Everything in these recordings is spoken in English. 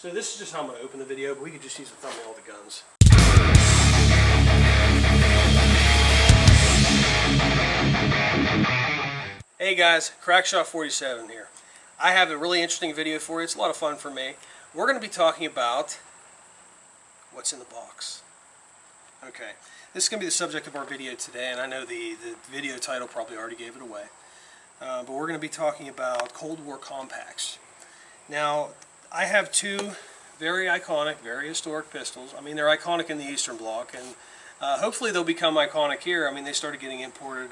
So this is just how I'm going to open the video, but we could just use the thumbnail of the guns. Hey guys, Crackshot47 here. I have a really interesting video for you. It's a lot of fun for me. We're going to be talking about what's in the box. Okay, this is going to be the subject of our video today, and I know the video title probably already gave it away. But we're going to be talking about Cold War compacts. Now, I have two very iconic, very historic pistols. I mean, they're iconic in the Eastern Bloc, and hopefully they'll become iconic here. I mean, they started getting imported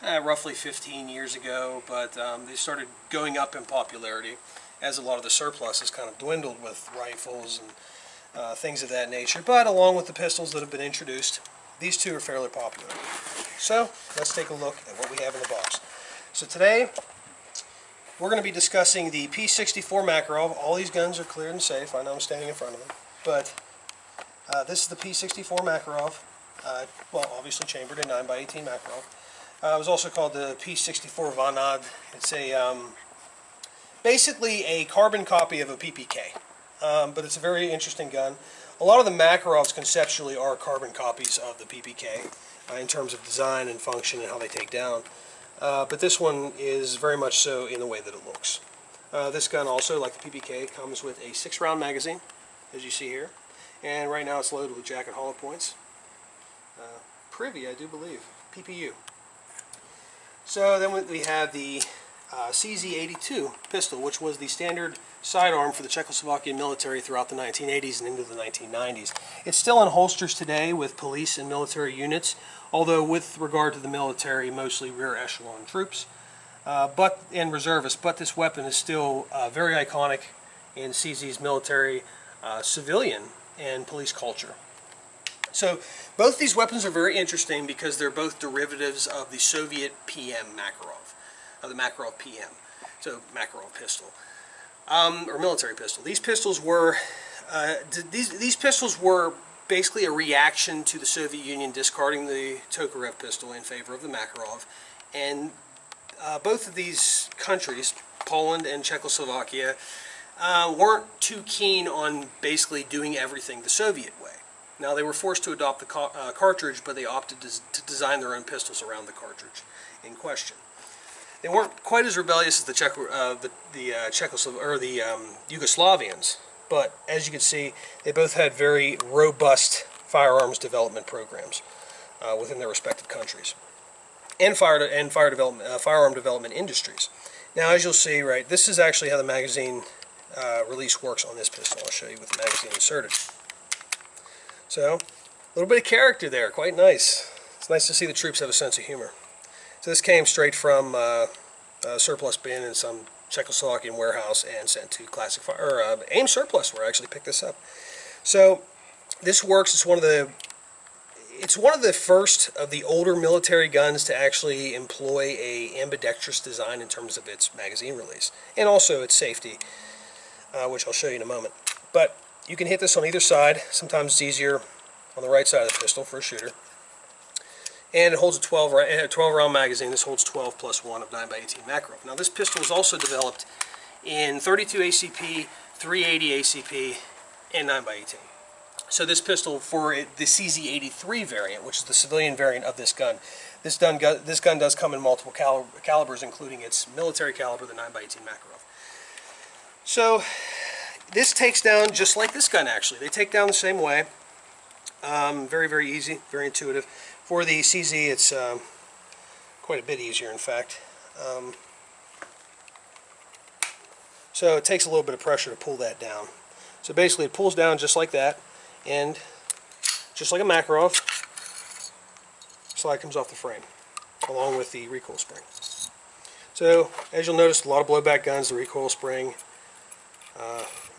roughly 15 years ago, but they started going up in popularity as a lot of the surpluses kind of dwindled with rifles and things of that nature. But along with the pistols that have been introduced, these two are fairly popular. So let's take a look at what we have in the box. So today we're going to be discussing the P64 Makarov. All these guns are cleared and safe. I know I'm standing in front of them, but this is the P64 Makarov. Well, obviously chambered in 9x18 Makarov. It was also called the P64 Vanad. It's a basically a carbon copy of a PPK, but it's a very interesting gun. A lot of the Makarovs conceptually are carbon copies of the PPK in terms of design and function and how they take down. But this one is very much so in the way that it looks. This gun also, like the PPK, comes with a 6-round magazine, as you see here. And right now it's loaded with jacket hollow points. Privy, I do believe. PPU. So then we have the CZ82 pistol, which was the standard sidearm for the Czechoslovakian military throughout the 1980s and into the 1990s. It's still in holsters today with police and military units, although with regard to the military, mostly rear echelon troops and reservists. But this weapon is still very iconic in CZ's military, civilian, and police culture. So both these weapons are very interesting because they're both derivatives of the Soviet PM Makarov, of the Makarov PM, so Makarov pistol, or military pistol. These pistols were these pistols were basically a reaction to the Soviet Union discarding the Tokarev pistol in favor of the Makarov, and both of these countries, Poland and Czechoslovakia, weren't too keen on basically doing everything the Soviet way. Now, they were forced to adopt the cartridge, but they opted to design their own pistols around the cartridge in question. They weren't quite as rebellious as the Yugoslavians, but as you can see, they both had very robust firearms development programs within their respective countries, and firearm development industries. Now, as you'll see, right, this is actually how the magazine release works on this pistol. I'll show you with the magazine inserted. So, a little bit of character there, quite nice. It's nice to see the troops have a sense of humor. So this came straight from a surplus bin in some Czechoslovakian warehouse and sent to Classic Fire, or AIM Surplus, where I actually picked this up. So this works. It's one of the first of the older military guns to actually employ a ambidextrous design in terms of its magazine release, and also its safety, which I'll show you in a moment. But you can hit this on either side. Sometimes it's easier on the right side of the pistol for a shooter. And it holds a 12-round magazine. This holds 12 plus 1 of 9x18 Makarov. Now, this pistol was also developed in 32 ACP, 380 ACP, and 9x18. So this pistol, for the CZ83 variant, which is the civilian variant of this gun, this gun does come in multiple calibers, including its military caliber, the 9x18 Makarov. So this takes down just like this gun, actually. They take down the same way. Very, very easy, very intuitive. For the CZ, it's quite a bit easier, in fact. So it takes a little bit of pressure to pull that down. So basically it pulls down just like that, and just like a Makarov, slide comes off the frame, along with the recoil spring. So, as you'll notice, a lot of blowback guns, the recoil spring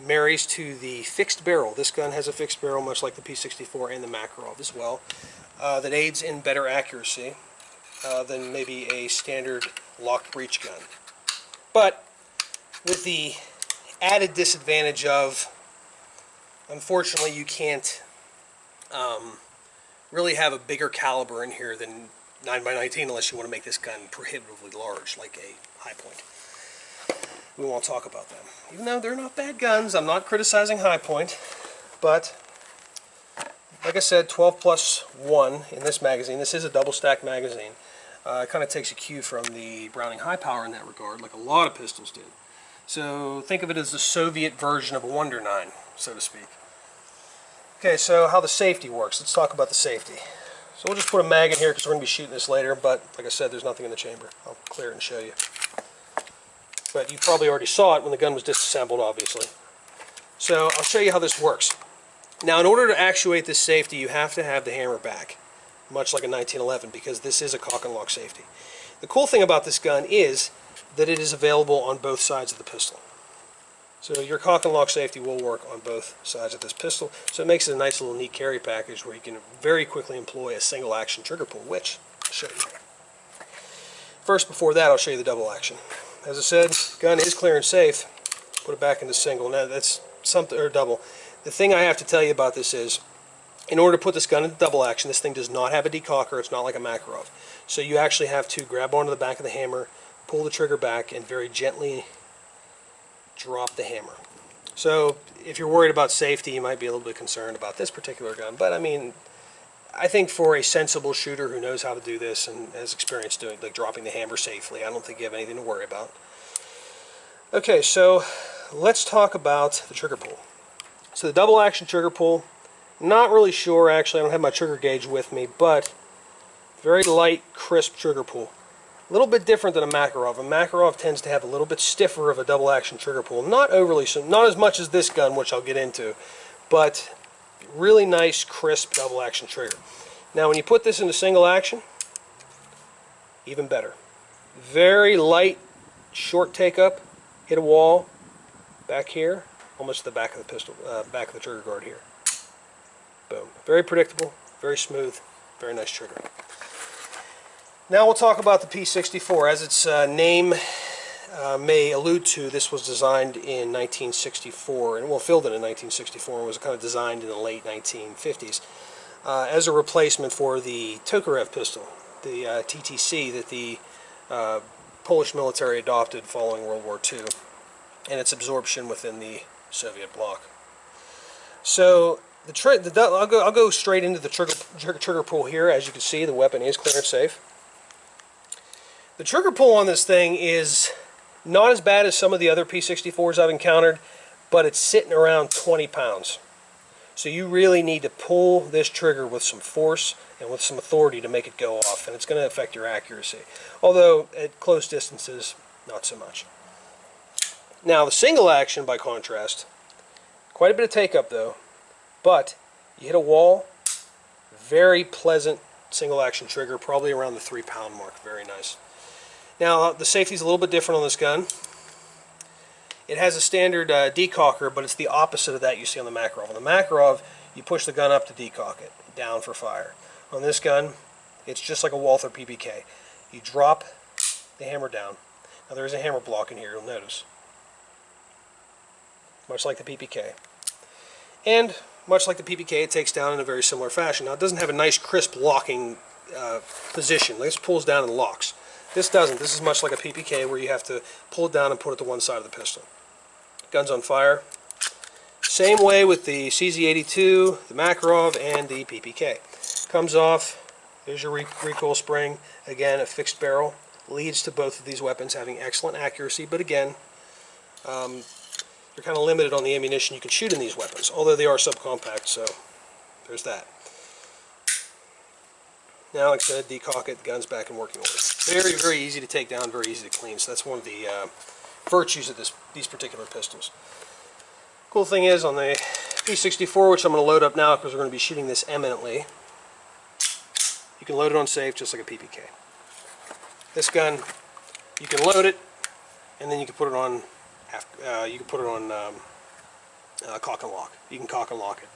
marries to the fixed barrel. This gun has a fixed barrel, much like the P64 and the Makarov as well, that aids in better accuracy than maybe a standard locked breech gun. But with the added disadvantage of, unfortunately, you can't really have a bigger caliber in here than 9x19 unless you want to make this gun prohibitively large, like a high point. we won't talk about them. Even though they're not bad guns, I'm not criticizing High Point, but like I said, 12 plus 1 in this magazine. This is a double stack magazine. It kind of takes a cue from the Browning High Power in that regard, like a lot of pistols did. So think of it as the Soviet version of a Wonder 9, so to speak. Okay, so how the safety works. Let's talk about the safety. So we'll just put a mag in here because we're going to be shooting this later, but like I said, there's nothing in the chamber. I'll clear it and show you. But you probably already saw it when the gun was disassembled, obviously. So I'll show you how this works. Now, in order to actuate this safety, you have to have the hammer back, much like a 1911, because this is a cock and lock safety. The cool thing about this gun is that it is available on both sides of the pistol. So your cock and lock safety will work on both sides of this pistol. So it makes it a nice little neat carry package where you can very quickly employ a single action trigger pull, which I'll show you. First, before that, I'll show you the double action. As I said, gun is clear and safe. Put it back into single. Now that's something, or double. The thing I have to tell you about this is, in order to put this gun into double action, this thing does not have a decocker. It's not like a Makarov. So you actually have to grab onto the back of the hammer, pull the trigger back, and very gently drop the hammer. So if you're worried about safety, you might be a little bit concerned about this particular gun. But I mean, I think for a sensible shooter who knows how to do this and has experience doing, like dropping the hammer safely, I don't think you have anything to worry about. Okay, so let's talk about the trigger pull. So the double action trigger pull, not really sure actually, I don't have my trigger gauge with me, but very light, crisp trigger pull. A little bit different than a Makarov. A Makarov tends to have a little bit stiffer of a double action trigger pull. Not overly, so not as much as this gun, which I'll get into, but really nice, crisp double action trigger. Now when you put this into single action, even better. Very light, short take up, hit a wall, back here, almost the back of the pistol, back of the trigger guard here. Boom. Very predictable, very smooth, very nice trigger. Now we'll talk about the P64. As its name may allude to, this was designed in 1964, and well, filled in 1964, and was kind of designed in the late 1950s as a replacement for the Tokarev pistol, the TTC that the Polish military adopted following World War II, and its absorption within the Soviet bloc. So I'll go straight into the trigger pull here. As you can see, the weapon is clear and safe. The trigger pull on this thing is not as bad as some of the other P64s I've encountered, but it's sitting around 20 pounds. So you really need to pull this trigger with some force and with some authority to make it go off, and it's going to affect your accuracy. Although at close distances, not so much. Now the single action, by contrast, quite a bit of take up though, but you hit a wall, very pleasant single action trigger, probably around the 3-pound mark, very nice. Now the safety is a little bit different on this gun. It has a standard decocker, but it's the opposite of that you see on the Makarov. On the Makarov, you push the gun up to decock it, down for fire. On this gun, it's just like a Walther PPK. You drop the hammer down. Now there is a hammer block in here, you'll notice. Much like the PPK. And much like the PPK, it takes down in a very similar fashion. Now it doesn't have a nice crisp locking position. This pulls down and locks. This doesn't. This is much like a PPK where you have to pull it down and put it to one side of the pistol. Gun's on fire. Same way with the CZ82, the Makarov, and the PPK. Comes off. There's your recoil spring. Again, a fixed barrel. Leads to both of these weapons having excellent accuracy, but again, you're kind of limited on the ammunition you can shoot in these weapons, although they are subcompact, so there's that. Now, like I said, decock it, the gun's back in working order. Very, very easy to take down, very easy to clean, so that's one of the virtues of these particular pistols. Cool thing is, on the P64, which I'm going to load up now because we're going to be shooting this eminently, you can load it on safe just like a PPK. This gun, you can load it, and then you can put it on cock and lock. You can cock and lock it.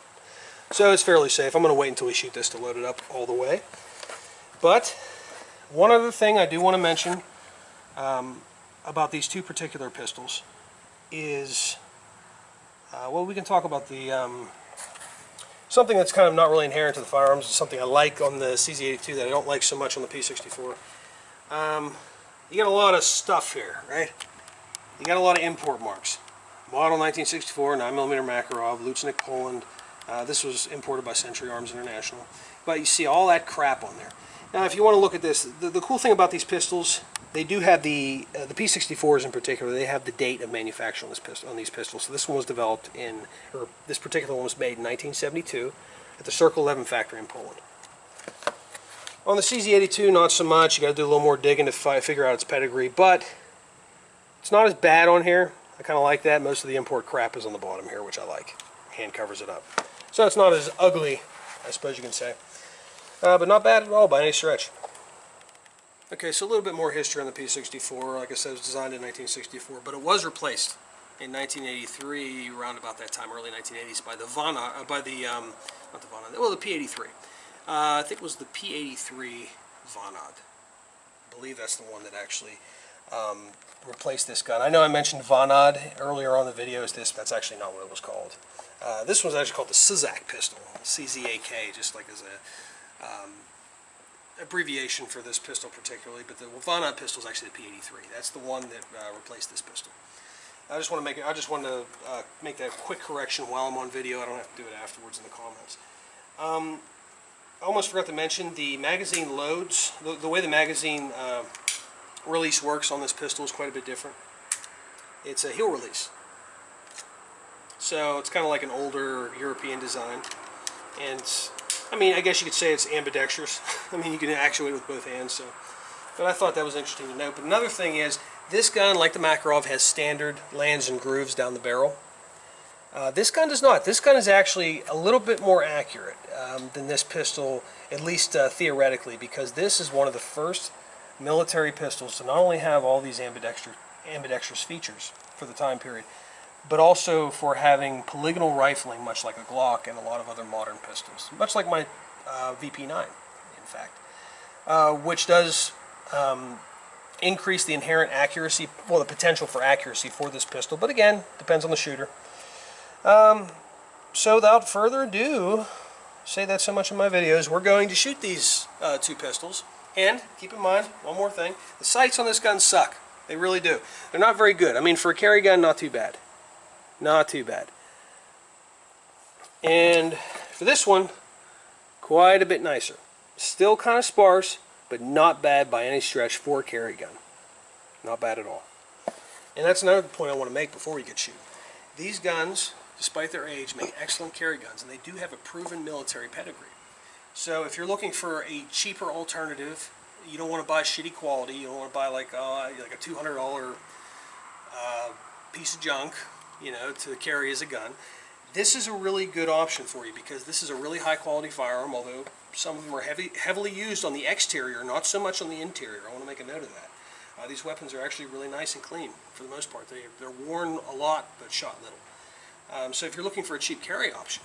So it's fairly safe. I'm going to wait until we shoot this to load it up all the way. But one other thing I do want to mention about these two particular pistols is, well, we can talk about the something that's kind of not really inherent to the firearms, something I like on the CZ82 that I don't like so much on the P64. You got a lot of stuff here, right? you got a lot of import marks. Model 1964, 9mm Makarov, Luchnik, Poland. This was imported by Century Arms International. But you see all that crap on there. Now, if you want to look at this, the cool thing about these pistols, they do have the P64s in particular. They have the date of manufacture on these pistols. So this one was developed or this particular one was made in 1972 at the Circle 11 factory in Poland. On the CZ82, not so much. You got to do a little more digging to figure out its pedigree, but it's not as bad on here. I kind of like that. Most of the import crap is on the bottom here, which I like. Hand covers it up. So it's not as ugly, I suppose you can say. But not bad at all by any stretch. Okay, so a little bit more history on the P64. Like I said, it was designed in 1964, but it was replaced in 1983, around about that time, early 1980s, by the the P83. I think it was the P83 Vonad. I believe that's the one that actually replaced this gun. I know I mentioned Vonad earlier on the videos. That's actually not what it was called. This was actually called the Czak pistol, CZAK, just like as a abbreviation for this pistol particularly. But the Vonad pistol is actually the P83. That's the one that replaced this pistol. I just want to make that quick correction while I'm on video. I don't have to do it afterwards in the comments. I almost forgot to mention the magazine loads. The way the magazine release works on this pistol is quite a bit different. It's a heel release. So it's kind of like an older European design. And I mean, I guess you could say it's ambidextrous. I mean, you can actuate it with both hands. So, but I thought that was interesting to note. But another thing is, this gun, like the Makarov, has standard lands and grooves down the barrel. This gun does not. This gun is actually a little bit more accurate than this pistol, at least theoretically, because this is one of the first military pistols to not only have all these ambidextrous features for the time period, but also for having polygonal rifling, much like a Glock and a lot of other modern pistols, much like my VP9, in fact, which does increase the inherent accuracy, well, the potential for accuracy for this pistol, but again, depends on the shooter. So without further ado, say that so much in my videos, we're going to shoot these two pistols. And keep in mind, one more thing, the sights on this gun suck. They really do. They're not very good. I mean, for a carry gun, not too bad. Not too bad. And for this one, quite a bit nicer. Still kind of sparse, but not bad by any stretch for a carry gun. Not bad at all. And that's another point I want to make before we get shooting. These guns, despite their age, make excellent carry guns, and they do have a proven military pedigree. So if you're looking for a cheaper alternative, you don't want to buy shitty quality, you don't want to buy like a $200 piece of junk, you know, to carry as a gun, this is a really good option for you because this is a really high quality firearm, although some of them are heavily used on the exterior, not so much on the interior. I want to make a note of that. These weapons are actually really nice and clean for the most part. They're worn a lot but shot little. So if you're looking for a cheap carry option,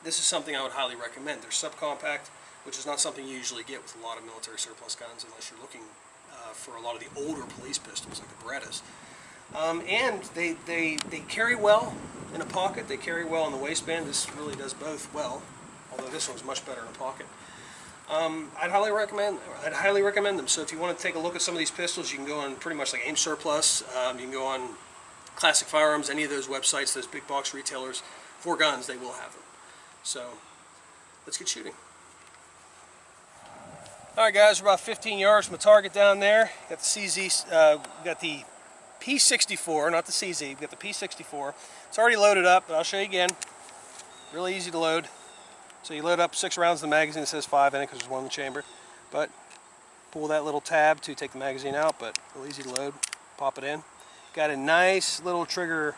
this is something I would highly recommend. They're subcompact, which is not something you usually get with a lot of military surplus guns unless you're looking for a lot of the older police pistols like the Berettas. And they carry well in a pocket. They carry well in the waistband. This really does both well, although this one's much better in a pocket. I'd highly recommend them. So if you want to take a look at some of these pistols, you can go on pretty much like Aim Surplus. You can go on Classic Firearms, any of those websites, those big box retailers. For guns, they will have them. So let's get shooting. Alright guys, we're about 15 yards from the target down there. Got the CZ, got the P64, not the CZ, we got the P64. It's already loaded up, but I'll show you again. Really easy to load. So you load up 6 rounds of the magazine. It says 5 in it because there's 1 in the chamber. But pull that little tab to take the magazine out, but real easy to load. Pop it in. Got a nice little trigger,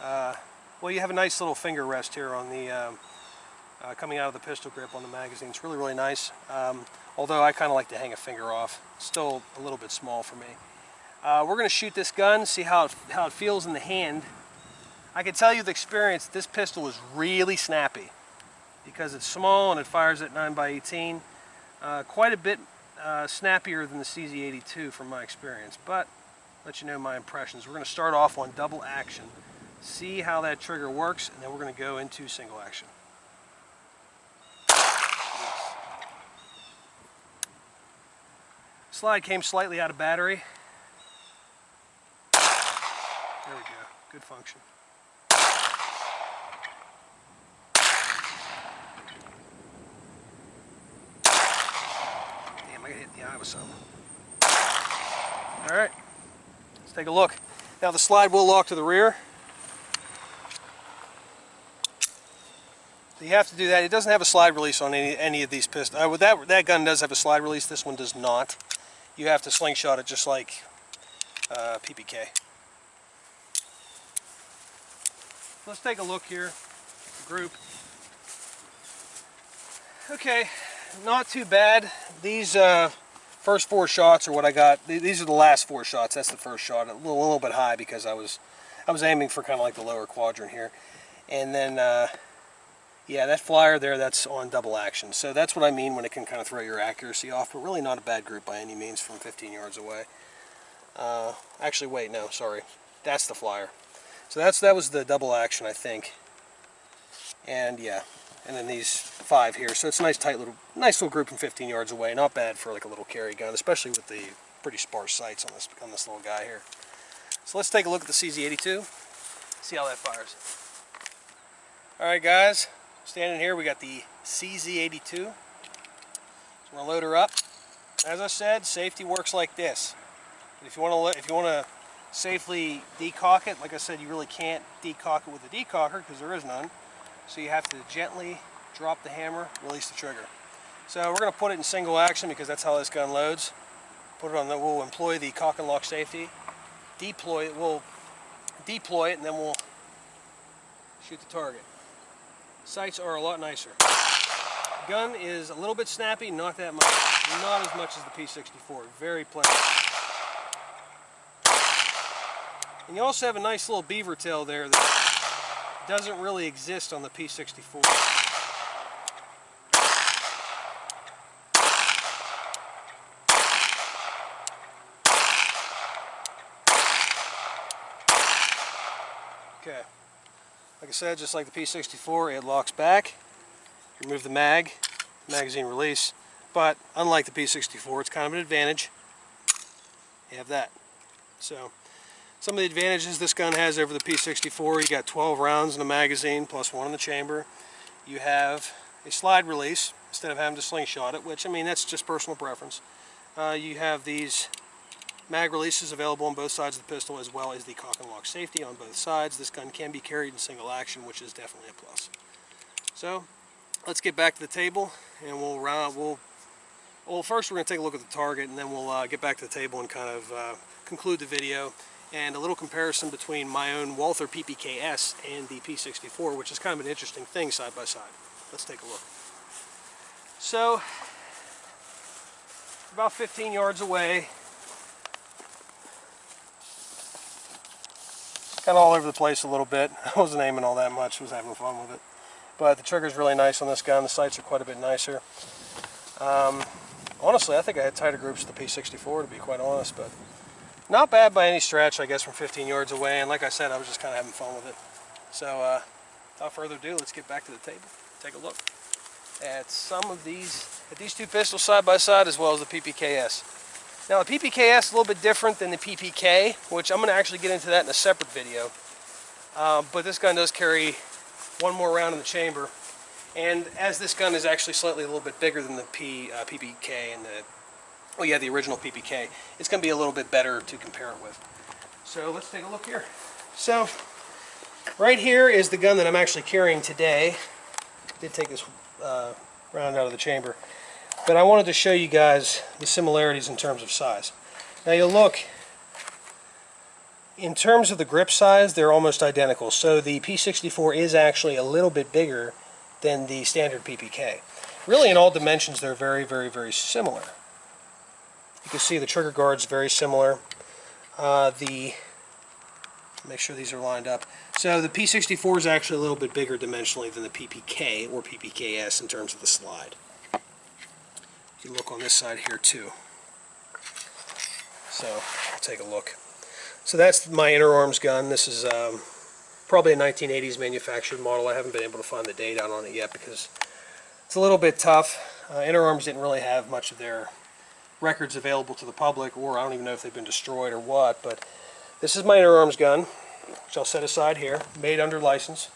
well, you have a nice little finger rest here on the coming out of the pistol grip on the magazine. It's really, really nice. Although I kind of like to hang a finger off. It's still a little bit small for me. We're going to shoot this gun, see how it feels in the hand. I can tell you the experience, this pistol is really snappy because it's small and it fires at 9x18. Quite a bit snappier than the CZ82 from my experience, but let you know my impressions. We're going to start off on double action, see how that trigger works, and then we're going to go into single action. Slide came slightly out of battery. Good function. Damn, I got hit in the eye with something. Alright, let's take a look. Now the slide will lock to the rear. So you have to do that. It doesn't have a slide release on any of these pistols. That gun does have a slide release. This one does not. You have to slingshot it just like PPK. Let's take a look here. Group. Okay, not too bad. These first 4 shots are what I got. These are the last 4 shots. That's the first shot. A little bit high because I was aiming for kind of like the lower quadrant here. And then yeah, that flyer there, that's on double action. So that's what I mean when it can kind of throw your accuracy off, but really not a bad group by any means from 15 yards away. Actually, wait, no, sorry. That's the flyer. So that was the double action, I think. And yeah, and then these 5 here. So it's a nice little group from 15 yards away. Not bad for like a little carry gun, especially with the pretty sparse sights on this little guy here. So let's take a look at the CZ82. See how that fires. All right, guys. Standing here, we got the CZ82. So we're gonna load her up. As I said, safety works like this. If you want to safely decock it, like I said, you really can't decock it with a decocker because there is none. So you have to gently drop the hammer, release the trigger. So we're gonna put it in single action because that's how this gun loads. Put it on the. We'll employ the cock and lock safety. Deploy it. We'll deploy it and then we'll shoot the target. Sights are a lot nicer. Gun is a little bit snappy, not that much. Not as much as the P64. Very pleasant. And you also have a nice little beaver tail there that doesn't really exist on the P64. Okay. Like I said, just like the P64, it locks back. Remove the magazine release. But unlike the P64, it's kind of an advantage. You have that. So, some of the advantages this gun has over the P64, you got 12 rounds in the magazine plus 1 in the chamber. You have a slide release instead of having to slingshot it, which, I mean, that's just personal preference. You have these mag releases available on both sides of the pistol, as well as the cock and lock safety on both sides. This gun can be carried in single action, which is definitely a plus. So let's get back to the table, and first we're going to take a look at the target, and then we'll get back to the table and kind of conclude the video, and a little comparison between my own Walther PPKS and the P64, which is kind of an interesting thing side by side. Let's take a look. So about 15 yards away, kind of all over the place a little bit. I wasn't aiming all that much, was having fun with it. But the trigger's really nice on this gun. The sights are quite a bit nicer. Honestly, I think I had tighter groups with the P64, to be quite honest, but not bad by any stretch, I guess, from 15 yards away. And like I said, I was just kind of having fun with it. So without further ado, let's get back to the table. Take a look at these 2 pistols side by side, as well as the PPKS. Now the PPKS is a little bit different than the PPK, which I'm going to actually get into that in a separate video. But this gun does carry 1 more round in the chamber, and as this gun is actually slightly a little bit bigger than the PPK and the original PPK, it's going to be a little bit better to compare it with. So let's take a look here. So right here is the gun that I'm actually carrying today. I did take this round out of the chamber. But I wanted to show you guys the similarities in terms of size. Now you'll look, in terms of the grip size, they're almost identical. So the P64 is actually a little bit bigger than the standard PPK. Really, in all dimensions, they're very, very, very similar. You can see the trigger guard's very similar. Make sure these are lined up. So the P64 is actually a little bit bigger dimensionally than the PPK or PPKS in terms of the slide. You can look on this side here too. So I'll take a look. So that's my inner arms gun. This is probably a 1980s manufactured model. I haven't been able to find the date out on it yet because it's a little bit tough. Inner arms didn't really have much of their records available to the public, or I don't even know if they've been destroyed or what, but this is my inner arms gun. which I'll set aside here, made under license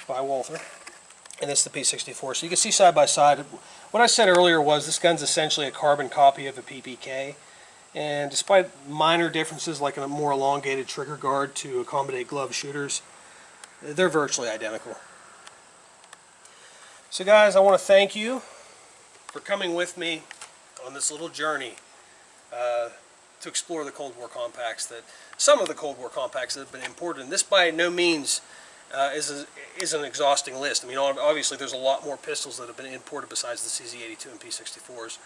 by Walther. And this is the P64. So you can see side by side. What I said earlier was this gun's essentially a carbon copy of a PPK. And despite minor differences like a more elongated trigger guard to accommodate glove shooters, they're virtually identical. So guys, I want to thank you for coming with me on this little journey to explore the Cold War compacts, some of the Cold War compacts that have been imported. And this by no means is an exhausting list. I mean, obviously there's a lot more pistols that have been imported besides the CZ82 and P64s.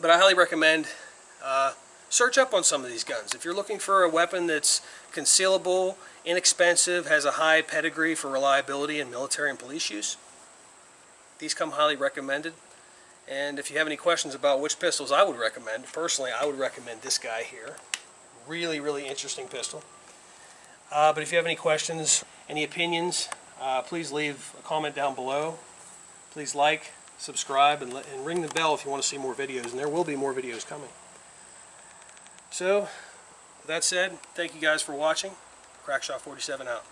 But I highly recommend search up on some of these guns. If you're looking for a weapon that's concealable, inexpensive, has a high pedigree for reliability in military and police use, these come highly recommended. And if you have any questions about which pistols I would recommend, personally I would recommend this guy here. Really, really interesting pistol. But if you have any questions, any opinions, please leave a comment down below. Please like, subscribe, and ring the bell if you want to see more videos, and there will be more videos coming. So, with that said, thank you guys for watching. Crackshot 47 out.